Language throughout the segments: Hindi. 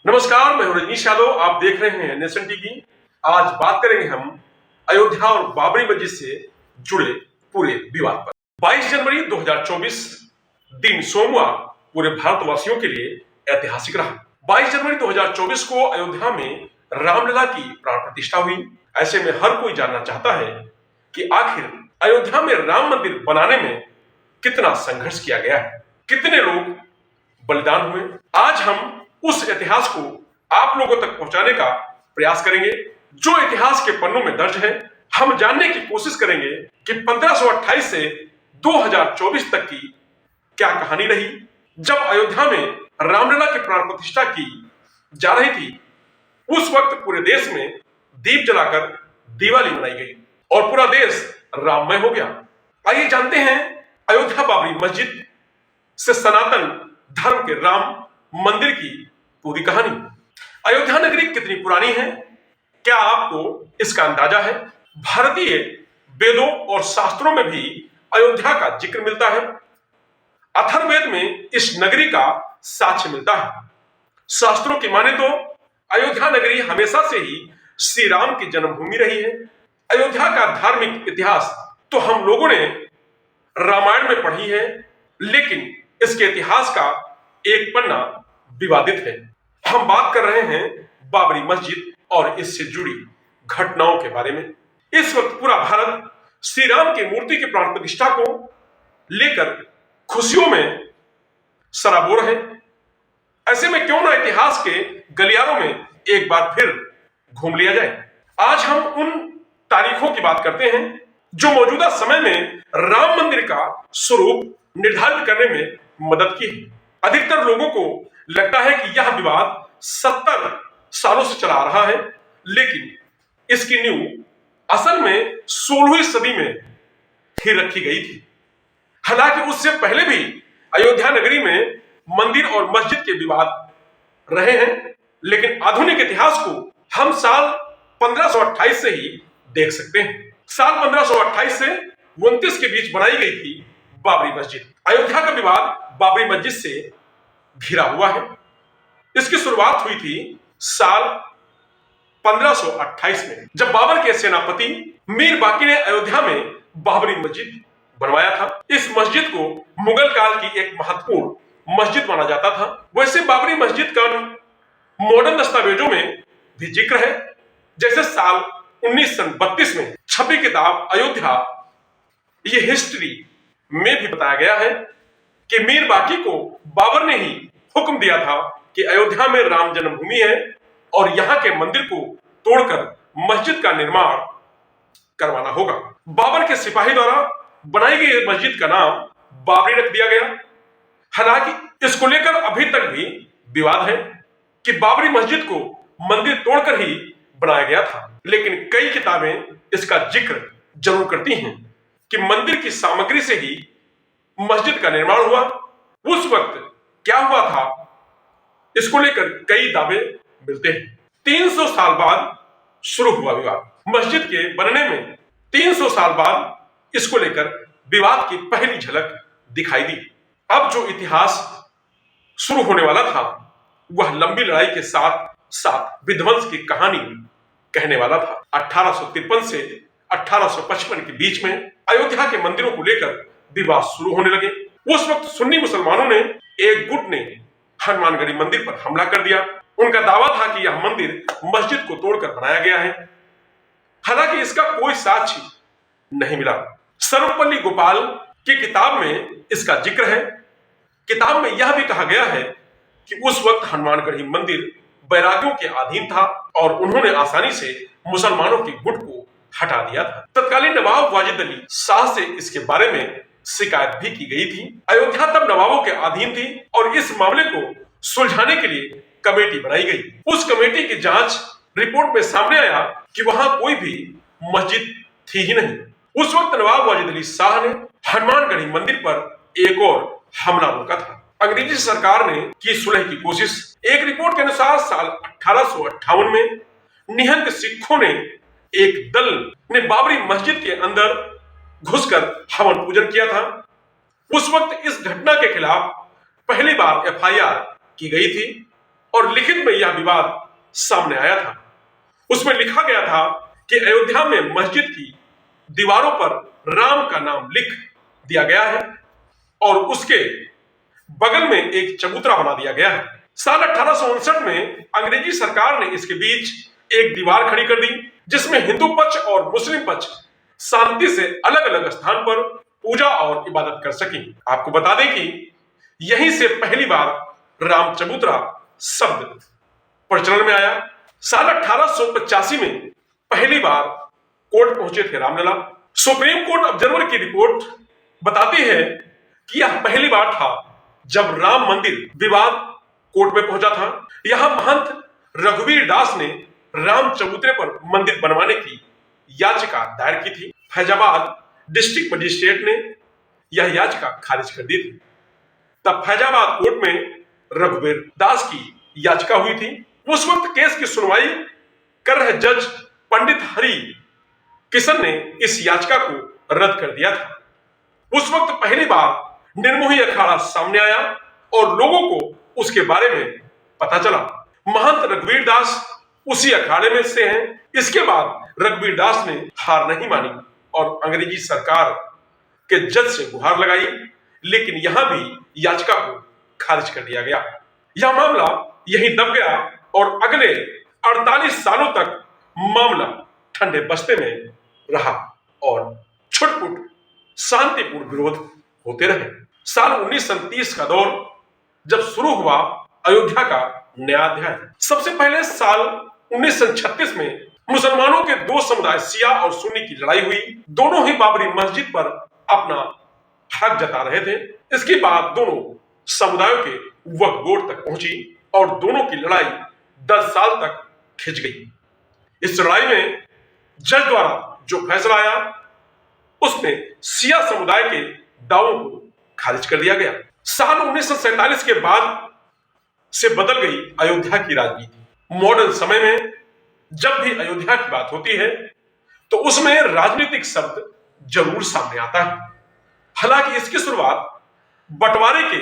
नमस्कार, मैं हूं रजनीश यादव। आप देख रहे हैं नेशन टीवी। आज बात करेंगे हम अयोध्या और बाबरी मस्जिद से जुड़े पूरे विवाद पर। 22 जनवरी 2024 दिन सोमवार पूरे भारतवासियों के लिए ऐतिहासिक रहा। 22 जनवरी 2024 को अयोध्या में रामलला की प्राण प्रतिष्ठा हुई। ऐसे में हर कोई जानना चाहता है कि आखिर अयोध्या में राम मंदिर बनाने में कितना संघर्ष किया गया है, कितने लोग बलिदान हुए। आज हम उस इतिहास को आप लोगों तक पहुंचाने का प्रयास करेंगे जो इतिहास के पन्नों में दर्ज है। हम जानने की कोशिश करेंगे कि 1528 से 2024 तक की क्या कहानी रही। जब अयोध्या में रामलला की प्राण प्रतिष्ठा की जा रही थी, उस वक्त पूरे देश में दीप जलाकर दिवाली मनाई गई और पूरा देश राममय हो गया। आइए जानते हैं अयोध्या बाबरी मस्जिद से सनातन धर्म के राम मंदिर की पूरी कहानी। अयोध्या नगरी कितनी पुरानी है, क्या आपको इसका अंदाजा है? भारतीय वेदों और शास्त्रों में भी अयोध्या का जिक्र मिलता है। अथर्ववेद में इस नगरी का साक्ष्य मिलता है। शास्त्रों की माने तो अयोध्या नगरी हमेशा से ही श्री राम की जन्मभूमि रही है। अयोध्या का धार्मिक इतिहास तो हम लोगों ने रामायण में पढ़ी है, लेकिन इसके इतिहास का एक पन्ना विवादित है। हम बात कर रहे हैं बाबरी मस्जिद और इससे जुड़ी घटनाओं के बारे में। इस वक्त पूरा भारत श्री राम की मूर्ति की प्राण प्रतिष्ठा को लेकर खुशियों में सराबोर है। ऐसे में क्यों ना इतिहास के गलियारों में एक बार फिर घूम लिया जाए। आज हम उन तारीखों की बात करते हैं जो मौजूदा समय में राम मंदिर का स्वरूप निर्धारित करने में मदद की है। अधिकतर लोगों को लगता है कि यह विवाद 70 सालों से चला आ रहा है, लेकिन इसकी नींव असल में 16वीं सदी में ही रखी गई थी। हालांकि उससे पहले भी अयोध्या नगरी में मंदिर और मस्जिद के विवाद रहे हैं, लेकिन आधुनिक इतिहास को हम साल 1528 से ही देख सकते हैं। साल 1528 से 29 के बीच बनाई गई थी बाबरी मस्जिद। अयोध्या का विवाद बाबरी मस्जिद से घिरा हुआ है। इसकी शुरुआत हुई थी साल 1528 में, जब बाबर के सेनापति मीर बाकी ने अयोध्या में बाबरी मस्जिद बनवाया था। इस मस्जिद को मुगल काल की एक महत्वपूर्ण मस्जिद माना जाता था। वैसे बाबरी मस्जिद का मॉडर्न दस्तावेजों में भी जिक्र है। जैसे साल 1932 में छपी किताब अयोध्या ये हिस्ट्री में भी बताया गया है कि मीर बाकी को बाबर ने ही हुक्म दिया था कि अयोध्या में राम जन्मभूमि है और यहाँ के मंदिर को तोड़कर मस्जिद का निर्माण करवाना होगा। बाबर के सिपाही द्वारा बनाई गई मस्जिद का नाम बाबरी रख दिया गया। हालांकि इसको लेकर अभी तक भी विवाद है कि बाबरी मस्जिद को मंदिर तोड़कर ही बनाया गया था, लेकिन कई किताबें इसका जिक्र जरूर करती हैं कि मंदिर की सामग्री से ही मस्जिद का निर्माण हुआ। उस वक्त क्या हुआ था, इसको लेकर कई दावे मिलते हैं। 300 साल बाद शुरू हुआ विवाद। मस्जिद के बनने में 300 साल बाद इसको लेकर विवाद की पहली झलक दिखाई दी। अब जो इतिहास शुरू होने वाला था वह लंबी लड़ाई के साथ साथ विध्वंस की कहानी कहने वाला था। 1853 से 1855 के बीच में अयोध्या के मंदिरों को लेकर विवाद शुरू होने लगे। उस वक्त सुन्नी मुसलमानों ने एक गुट ने हनुमानगढ़ी मंदिर पर हमला कर दिया। उनका दावा था कि यह मंदिर मस्जिद को तोड़कर बनाया गया है। हालांकि इसका कोई साक्ष्य नहीं मिला। सर्वपल्ली गोपाल की किताब में इसका जिक्र है। किताब में यह भी कहा गया है कि उस वक्त हनुमानगढ़ी मंदिर बैरागियों के अधीन था और उन्होंने आसानी से मुसलमानों के गुट को हटा दिया था। तत्कालीन नवाब वाजिद अली शाह से इसके बारे में शिकायत भी की गई थी। अयोध्या तब नवाबों के अधीन थी और इस मामले को सुलझाने के लिए कमेटी बनाई गई। उस कमेटी की जांच रिपोर्ट में सामने आया कि वहां कोई भी मस्जिद थी ही नहीं। उस वक्त नवाब वाजिद अली शाह ने हनुमानगढ़ी मंदिर पर एक और हमला रोका था। अंग्रेजी सरकार ने की सुलह की कोशिश। एक रिपोर्ट के अनुसार साल 1858 में निहंग सिखों ने एक दल ने बाबरी मस्जिद के अंदर घुसकर हवन पूजन किया था। उस वक्त इस घटना के खिलाफ पहली बार एफआईआर की गई थी और लिखित में यह विवाद सामने आया था। उसमें लिखा गया था कि अयोध्या में मस्जिद की दीवारों पर राम का नाम लिख दिया गया है और उसके बगल में एक चबूतरा बना दिया गया है। साल 1859 में अंग्रेजी सरकार ने इसके बीच एक दीवार खड़ी कर दी, जिसमें हिंदू पक्ष और मुस्लिम पक्ष शांति से अलग अलग स्थान पर पूजा और इबादत कर सकें। आपको बता दें कि यहीं से पहली बार राम चबूतरा शब्द प्रचलन में आया। साल 1885 में पहली बार कोर्ट पहुंचे थे रामलला। सुप्रीम कोर्ट ऑब्जर्वर की रिपोर्ट बताती है कि यह पहली बार था जब राम मंदिर विवाद कोर्ट में पहुंचा था। यहां महंत रघुवीर दास ने राम चबूतरे पर मंदिर बनवाने की याचिका दायर की थी। फैजाबाद डिस्ट्रिक्ट मजिस्ट्रेट ने यह याचिका खारिज कर दी थी। तब फैजाबाद कोर्ट में रघुवीर दास की याचिका हुई थी। उस वक्त केस की सुनवाई कर रहे जज पंडित हरि किशन ने इस याचिका को रद्द कर दिया था। उस वक्त पहली बार निर्मोही अखाड़ा सामने आया और लोगों को उसके बारे में पता चला। महंत रघुवीर दास उसी अखाड़े में से हैं। इसके बाद रघुवीर दास ने हार नहीं मानी और अंग्रेजी सरकार के जज से गुहार लगाई, लेकिन यहां भी याचिका को खारिज कर दिया गया। यह मामला यहीं दब गया और अगले 48 सालों तक मामला ठंडे बस्ते में रहा और छुटपुट शांतिपूर्ण विरोध होते रहे। साल 1930 का दौर जब शुरू हुआ अयोध्या का नया अध्याय। सबसे पहले साल 1936 में मुसलमानों के दो समुदाय शिया और सुन्नी की लड़ाई हुई। दोनों ही बाबरी मस्जिद पर अपना हक जता रहे थे। इसके बाद दोनों समुदायों के वक्फ बोर्ड तक पहुंची और दोनों की लड़ाई 10 साल तक खिंच गई। इस लड़ाई में जज द्वारा जो फैसला आया उसमें शिया समुदाय के दावों को खारिज कर दिया गया। साल 1947 के बाद से बदल गई अयोध्या की राजनीति। मॉडर्न समय में जब भी अयोध्या की बात होती है तो उसमें राजनीतिक शब्द जरूर सामने आता है। हालांकि इसकी शुरुआत बंटवारे के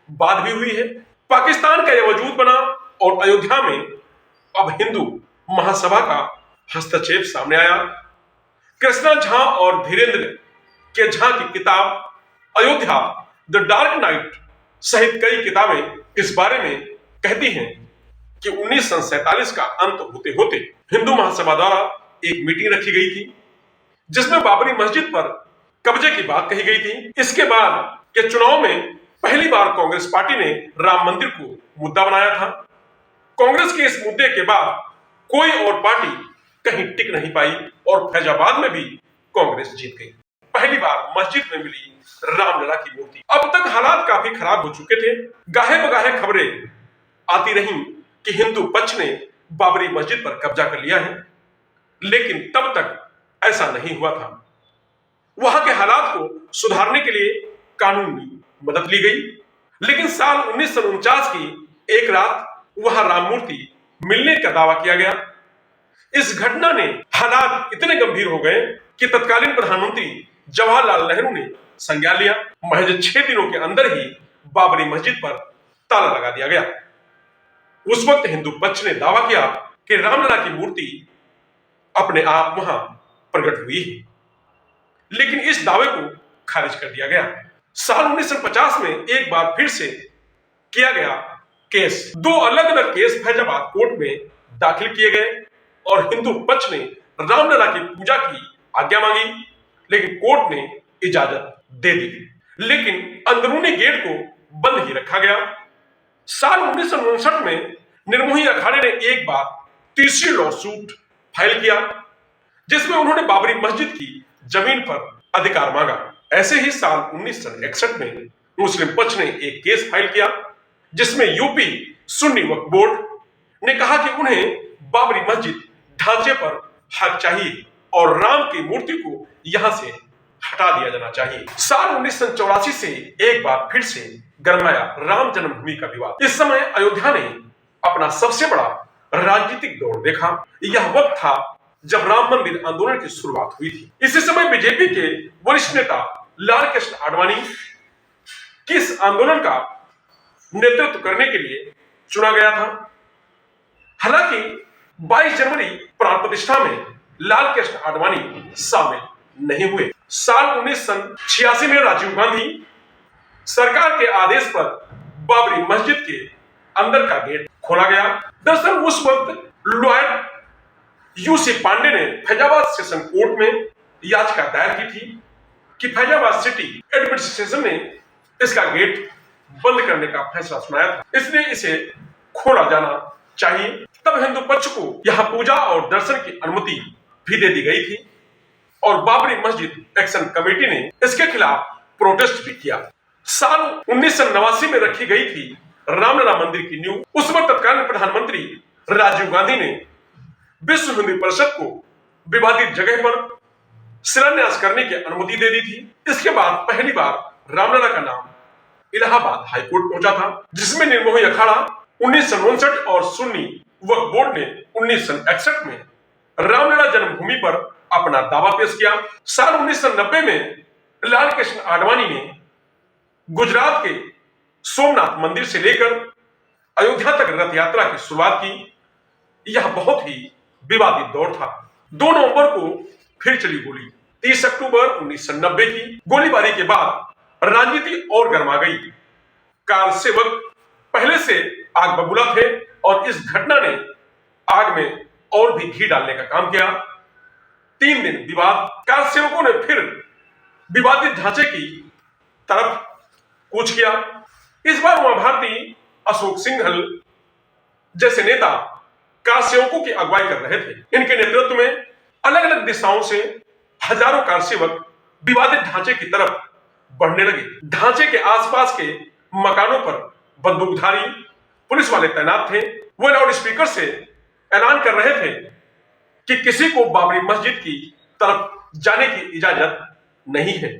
बाद भी हुई है। पाकिस्तान का यह वजूद बना और अयोध्या में अब हिंदू महासभा का हस्तक्षेप सामने आया। कृष्णा झा और धीरेन्द्र के झा की किताब अयोध्या द डार्क नाइट सहित कई किताबें इस बारे में कहती हैं कि 1947 का अंत होते होते हिंदू महासभा द्वारा एक मीटिंग रखी गई थी, जिसमें बाबरी मस्जिद पर कब्जे की बात कही गई थी। इसके बाद के चुनाव में पहली बार कांग्रेस पार्टी ने राम मंदिर को मुद्दा बनाया था। कांग्रेस के इस मुद्दे के बाद कोई और पार्टी कहीं टिक नहीं पाई और फैजाबाद में भी कांग्रेस जीत गई। पहली बार मस्जिद में मिली रामलला की मूर्ति। अब तक हालात काफी खराब हो चुके थे। गाहे बगाहे खबरें आती रहीं कि हिंदू पक्ष ने बाबरी मस्जिद पर कब्जा कर लिया है, लेकिन तब तक ऐसा नहीं हुआ था। वहां के हालात को सुधारने के लिए कानूनी मदद ली गई, लेकिन साल 1949 की एक रात वहां राम मूर्ति मिलने का दावा किया गया। इस घटना ने हालात इतने गंभीर हो गए कि तत्कालीन प्रधानमंत्री जवाहरलाल नेहरू ने संज्ञान लिया। महज 6 दिनों के अंदर ही बाबरी मस्जिद पर ताला लगा दिया गया। उस वक्त हिंदू पक्ष ने दावा किया कि रामलला की मूर्ति अपने आप वहां प्रकट हुई है, लेकिन इस दावे को खारिज कर दिया गया। साल 1950 में एक बार फिर से किया गया केस। 2 अलग अलग केस फैजाबाद कोर्ट में दाखिल किए गए और हिंदू पक्ष ने रामलला की पूजा की आज्ञा मांगी, लेकिन कोर्ट ने इजाजत दे दी, लेकिन अंदरूनी गेट को बंद ही रखा गया। साल 1959 में निर्मोही अखाड़े ने एक बार तीसरी लॉसूट फाइल किया, जिसमें उन्होंने बाबरी मस्जिद की जमीन पर अधिकार मांगा। ऐसे ही साल 1961 में मुस्लिम पक्ष ने एक केस फाइल किया, जिसमें यूपी सुन्नी वक्फ बोर्ड ने कहा कि उन्हें बाबरी मस्जिद ढांचे पर हक चाहिए और राम की मूर्ति को यहां से हटा दिया जाना चाहिए। साल 1984 से एक बार फिर से गरमाया राम जन्मभूमि का विवाद। इस समय अयोध्या ने अपना सबसे बड़ा राजनीतिक दौर देखा। यह वक्त था जब राम मंदिर आंदोलन की शुरुआत हुई थी। इसी समय बीजेपी के वरिष्ठ नेता लाल कृष्ण आडवाणी किस आंदोलन का नेतृत्व करने के लिए चुना गया था। हालांकि 22 जनवरी प्राण प्रतिष्ठा में लाल कृष्ण आडवाणी शामिल नहीं हुए। साल 1986 में राजीव गांधी सरकार के आदेश पर बाबरी मस्जिद के अंदर का गेट खोला गया। दरअसल उस वक्त लॉयर यूसी पांडे ने फैजाबाद सेशन कोर्ट में याचिका दायर की थी कि फैजाबाद सिटी एडमिनिस्ट्रेशन ने इसका गेट बंद करने का फैसला सुनाया था, इसलिए इसे खोला जाना चाहिए। तब हिंदू पक्ष को यहां पूजा और दर्शन की अनुमति भी दे दी गई थी और बाबरी मस्जिद एक्शन कमेटी ने इसके खिलाफ प्रोटेस्ट भी किया। साल 1989 में रखी गई थी रामलला मंदिर की नींव। उस वक्त तत्कालीन प्रधानमंत्री राजीव गांधी ने विश्व हिंदू परिषद को विवादित जगह पर शिलान्यास करने की अनुमति दे दी थी। इसके बाद पहली बार रामलला का नाम इलाहाबाद हाईकोर्ट पहुंचा था, जिसमें निर्मोही अखाड़ा 1959 और सुन्नी वक्फ बोर्ड ने 1961 में रामलला जन्मभूमि पर अपना दावा पेश किया। साल 1990 में लाल कृष्ण आडवाणी ने गुजरात के सोमनाथ मंदिर से लेकर अयोध्या तक रथ यात्रा की शुरुआत की। यह बहुत ही विवादित दौर था। 2 नवंबर को फिर चली गोली। 30 अक्टूबर 1990 की गोलीबारी के बाद राजनीति और गर्मा गई। कार सेवक पहले से आग बबूला थे और इस घटना ने आग में और भी घी डालने का काम किया। 3 दिन विवाद। कार सेवकों ने फिर विवादित ढांचे की तरफ कूच किया। इस बार उमा भारती, अशोक सिंघल जैसे नेता कार सेवकों की अगुवाई कर रहे थे। इनके नेतृत्व में अलग अलग दिशाओं से हजारों कार सेवक विवादित ढांचे की तरफ बढ़ने लगे। ढांचे के आसपास के मकानों पर बंदूकधारी पुलिस वाले तैनात थे। वो लाउड स्पीकर से ऐलान कर रहे थे कि किसी को बाबरी मस्जिद की तरफ जाने की इजाजत नहीं है,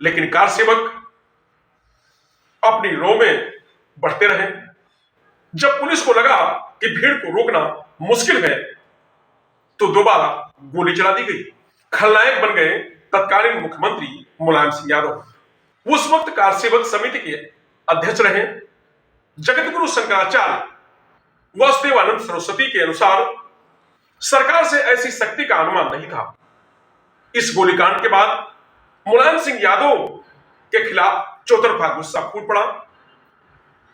लेकिन कार सेवक अपनी रो में बढ़ते रहे। जब पुलिस को लगा कि भीड़ को रोकना मुश्किल है, तो दोबारा गोली चला दी गई। खलनायक बन गए तत्कालीन मुख्यमंत्री मुलायम सिंह यादव। उस वक्त कार सेवक समिति के अध्यक्ष रहे जगत गुरु शंकराचार्य वासुदेवानंद सरस्वती के अनुसार सरकार से ऐसी शक्ति का अनुमान नहीं था। इस गोलीकांड के बाद मुलायम सिंह यादव के खिलाफ चौतरफा गुस्सा फूट पड़ा।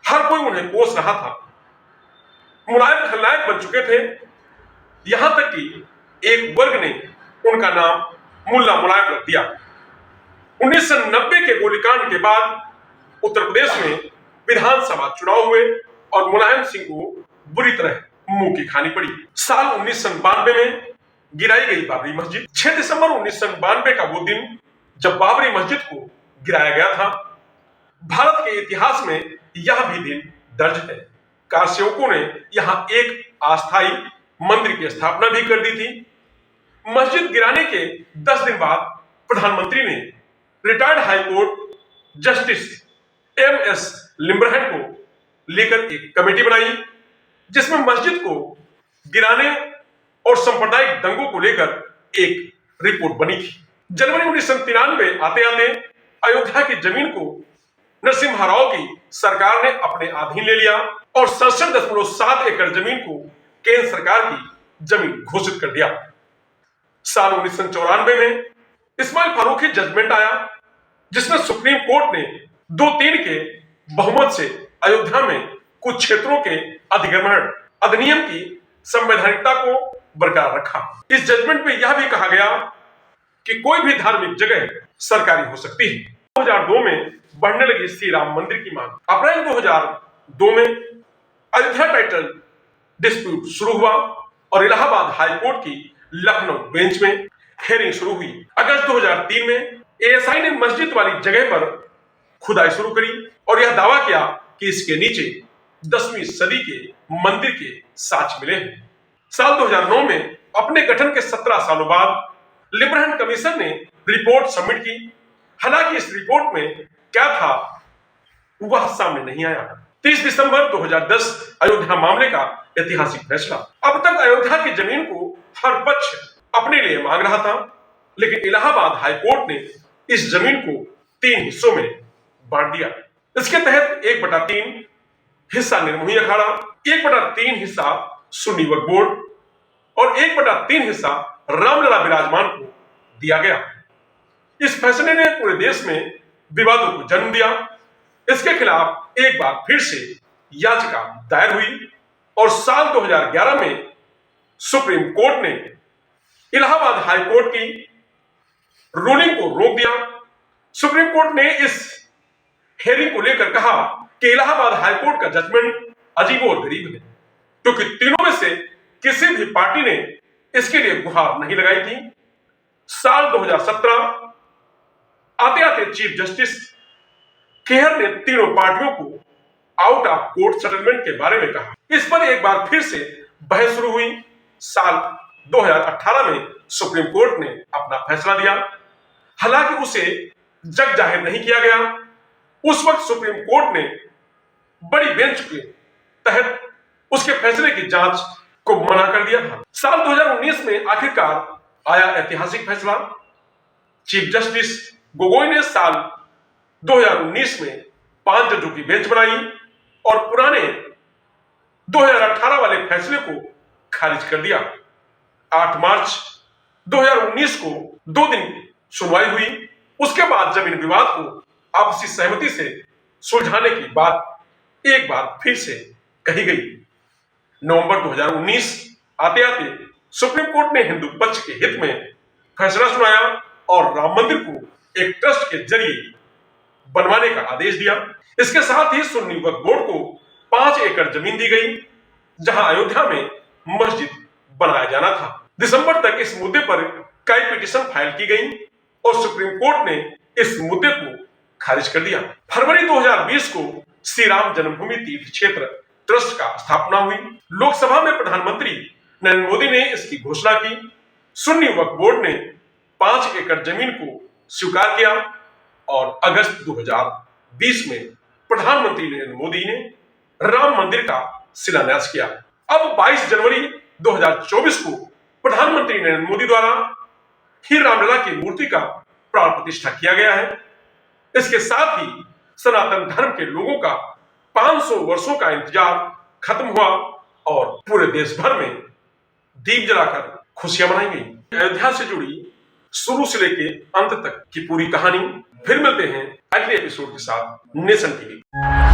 हर कोई उन्हें कोस रहा था। मुलायम खलनायक बन चुके थे, यहां तक कि एक वर्ग ने उनका नाम मुल्ला मुलायम रख दिया। 1990 के गोलीकांड के बाद उत्तर प्रदेश में विधानसभा चुनाव हुए और मुलायम सिंह को बुरी तरह मुंह की खानी पड़ी। साल 1992 में गिराई गई बाबरी मस्जिद। 6 दिसंबर 1992 का वो दिन जब बाबरी मस्जिद को गिराया गया था। भारत के इतिहास में यह भी दिन दर्ज है। कार सेवकों ने यहां एक अस्थायी मंदिर की स्थापना भी कर दी थी। मस्जिद गिराने के 10 दिन बाद प्रधानमंत्री ने रिटायर्ड हाईकोर्ट जस्टिस एम.एस. लिम्बरहन को लेकर एक कमेटी बनाई, जिसमें मस्जिद को गिराने और सांप्रदायिक दंगों को लेकर एक रिपोर्ट बनी थी। जनवरी 1993 आते आते अयोध्या की जमीन को नरसिम्हा राव की सरकार ने अपने अधीन ले लिया और 67.7 एकड़ जमीन को केंद्र सरकार की जमीन घोषित कर दिया। साल 1994 में इस्माइल फारूकी जजमेंट आया, जिसमें सुप्रीम कोर्ट ने 2-3 के बहुमत से अयोध्या में कुछ क्षेत्रों के अधिग्रहण अधिनियम की संवैधानिकता को बरकरार रखा। इस जजमेंट में यह भी कहा गया कि कोई भी धार्मिक जगह सरकारी हो सकती है। 2002 में बढ़ने लगी श्री राम मंदिर की मांग। अप्रैल 2002 में अयोध्या टाइटल डिस्प्यूट शुरू हुआ और इलाहाबाद हाईकोर्ट की लखनऊ बेंच में हेयरिंग शुरू हुई। अगस्त 2003 में एएसआई ने मस्जिद वाली जगह पर खुदाई शुरू करी और यह दावा किया कि इसके नीचे 10वीं सदी के मंदिर के साक्ष्य मिले हैं। साल 2009 में अपने गठन के 17 सालों बाद लिम्बरहन कमीशन ने रिपोर्ट सबमिट की। हालांकि इस रिपोर्ट में क्या था वह सामने नहीं आया। 30 दिसंबर 2010 अयोध्या मामले का ऐतिहासिक फैसला। अब तक अयोध्या की जमीन को हर पक्ष अपने लिए मांग रहा था, लेकिन इलाहाबाद हाईकोर्ट ने इस जमीन को 3 हिस्सों में बांट दिया। इसके तहत 1/3 हिस्सा निर्मोही अखाड़ा, 1/3 हिस्सा सुन्नी वक्फ बोर्ड और 1/3 हिस्सा रामलला विराजमान को दिया गया। इस फैसले ने पूरे देश में विवादों को जन्म दिया। इसके खिलाफ एक बार फिर से याचिका दायर हुई और साल 2011 में सुप्रीम कोर्ट ने इलाहाबाद हाई कोर्ट की रूलिंग को रोक दिया। सुप्रीम कोर्ट ने इस हेयरिंग को लेकर कहा कि इलाहाबाद हाई कोर्ट का जजमेंट अजीब और गरीब है, क्योंकि तीनों में से किसी भी पार्टी ने इसके लिए गुहार नहीं लगाई थी। साल 2017 आते आते चीफ जस्टिस खेहर ने तीनों पार्टियों को आउट ऑफ कोर्ट सेटलमेंट के बारे में कहा। इस पर एक बार फिर से बहस शुरू हुई। साल 2018 में सुप्रीम कोर्ट ने अपना फैसला दिया, हालांकि उसे जग जाहिर नहीं किया गया। उस वक्त सुप्रीम कोर्ट ने बड़ी बेंच के तहत उसके फैसले की जांच को मना कर दिया था। साल 2019 में आखिरकार आया ऐतिहासिक फैसला। चीफ जस्टिस गोगोई ने साल 2019 में 5 जजों की बेंच बनाई और पुराने 2018 वाले फैसले को खारिज कर दिया। 8 मार्च 2019 को 2 दिन सुनवाई हुई। उसके बाद जमीन विवाद को आपसी सहमति से सुलझाने की बात एक बार फिर से कही गई। नवंबर 2019 आते आते सुप्रीम कोर्ट ने हिंदू पक्ष के हित में फैसला सुनाया और राम मंदिर को एक ट्रस्ट के जरिए बनवाने का आदेश दिया। इसके साथ ही सुन्नी वक्फ बोर्ड को 5 एकड़ जमीन दी गई, जहां अयोध्या में मस्जिद बनाया जाना था। दिसंबर तक इस मुद्दे पर कई पिटीशन फाइल की गई और सुप्रीम कोर्ट ने इस मुद्दे को खारिज कर दिया। फरवरी 2020 को श्री राम जन्मभूमि तीर्थ क्षेत्र ट्रस्ट का स्थापना हुई। लोकसभा में प्रधानमंत्री नरेंद्र मोदी ने इसकी घोषणा की। सुन्नी वक्फ बोर्ड ने 5 एकड़ जमीन को स्वीकार किया और अगस्त 2020 में प्रधानमंत्री नरेंद्र मोदी ने राम मंदिर का शिलान्यास किया। अब 22 जनवरी 2024 को प्रधानमंत्री नरेंद्र मोदी द्वारा ही रामलला की मूर्ति का प्राण प्रतिष्ठा किया गया है। इसके साथ ही सनातन धर्म के लोगों का 500 वर्षों का इंतजार खत्म हुआ और पूरे देश भर में दीप जलाकर खुशियां मनाई गई। अयोध्या से जुड़ी शुरू से लेके अंत तक की पूरी कहानी। फिर मिलते हैं अगले एपिसोड के साथ नेशन टीवी।